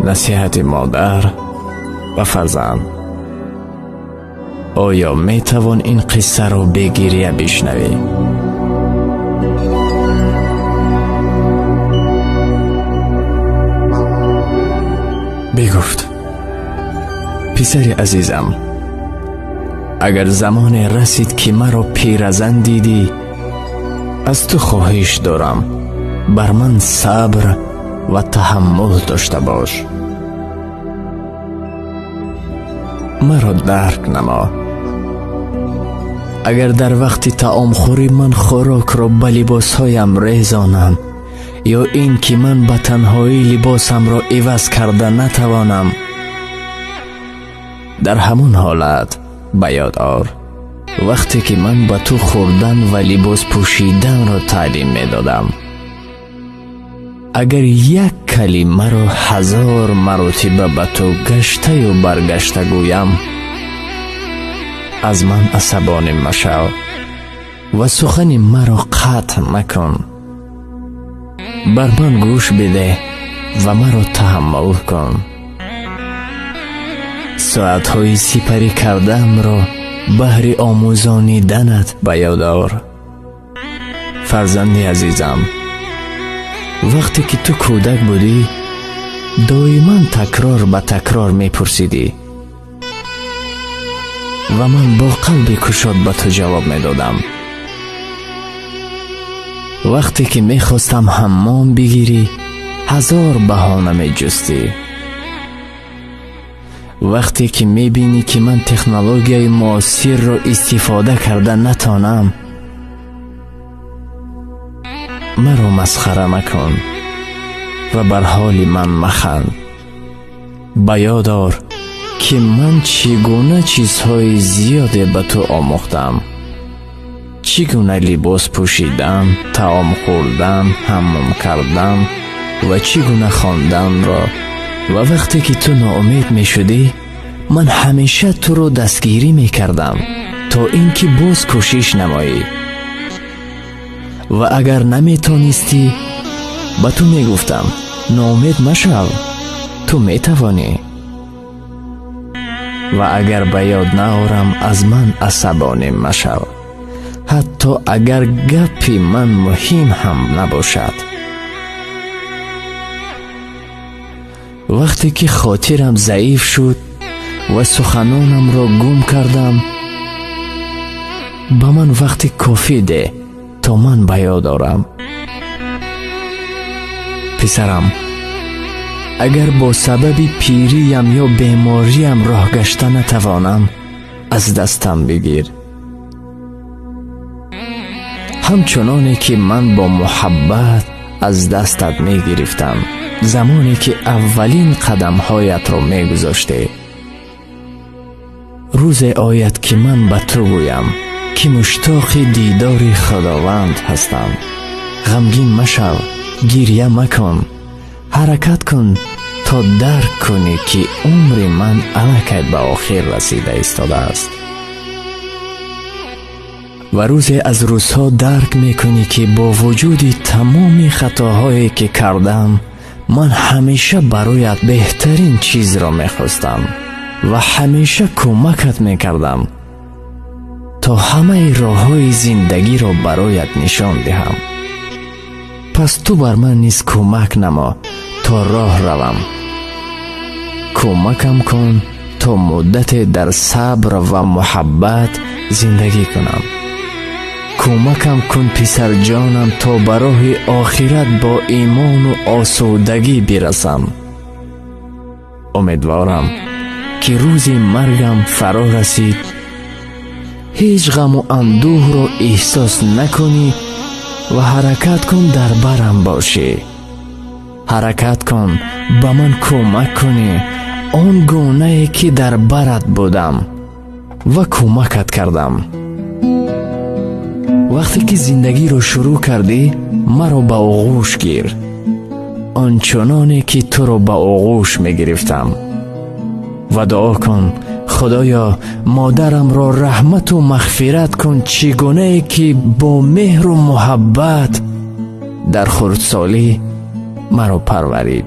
نصیحت مادر و فرزند. آیا می توان این قصه رو بی گریه بشنوی؟ بگفت: پسر عزیزم، اگر زمان رسید که مرا پیرزن دیدی، از تو خواهش دارم بر من صبر و تحمل داشته باش. مرا درک نما. اگر در وقت طعام خوری من خوراک را به لباسهایم ریزانم، یا این که من به تنهایی لباسم را عوض کرده نتوانم، در همون حالت به یاد آر وقتی که من به تو خوردن و لباس پوشیدن را تعلیم می دادم. اگر یک کلمه را 1000 مرتبه به تو گشته و برگشته گویم، از من عصبانی مشو و سخن مرا قطع مکن. بر من گوش بده و مرا تحمل کن. ساعتهای سپری کردم را بهر آموزانیدنت به یاد آر. فرزند عزیزم، وقتی که تو کودک بودی دائما تکرار به تکرار می پرسیدی و من با قلب گشاد به تو جواب می دادم. وقتی که می خواستم حمام بگیری 1000 بهانه می جستی. وقتی که می بینی که من تکنولوژی معاصر را استفاده کرده نتانم، مرا مسخره مکن و بر حال من مخند. به یاد آر که من چگونه چیزهای زیاده به تو آموختم. چگونه لباس پوشیدن، طعام خوردن، حمام کردن و چگونه خواندن را. و وقتی که تو ناامید می شدی، من همیشه تو رو دستگیری می کردم تا اینکه باز کوشش نمایی. و اگر نمی تانستی، با تو می گفتم ناامید مشو، تو می توانی. و اگر به یاد نآورم، از من عصبانی مشو، حتی اگر گپی من مهم هم نباشد. وقتی که خاطرم ضعیف شد و سخنانم را گم کردم، با من وقتی کافی ده تا من به یاد آورم. پسرم، اگر با سبب پیریم یا بیماریم راه گشته نتوانم، از دستم بگیر. همچنانی که من با محبت از دستت می گرفتم زمانی که اولین قدم هایت را می گذاشته. روز آید که من به تو گویم که مشتاق دیدار خداوند هستم. غمگین مشو، گریه مکن، حرکت کن تا درک کنی که عمر من الکی به آخر رسیده ایستاده است. و روزی از روزها درک میکنی که با وجود تمام خطاهایی که کردم، من همیشه برایت بهترین چیز را میخواستم و همیشه کمکت میکردم تا همه راههای زندگی را برایت نشان دهم. پس تو بر من نیز کمک نما تا راه روم. کمکم کن تا مدت در صبر و محبت زندگی کنم. کمکم کن پسر جانم تا برای آخرت با ایمان و آسودگی برسم. امیدوارم که روز مرگم فرا رسید هیچ غم و اندوه را احساس نکنی و حرکت کن در برم باشی. حرکت کن به من کمک کنی آن گونه که در برت بودم و کمکت کردم. وقتی که زندگی رو شروع کردی، مرا به آغوش گیر آنچنانی که تو رو به آغوش می گرفتم و دعا کن خدایا مادرم را رحمت و مغفرت کن، چگونه که با مهر و محبت در خردسالی مرا پرورید.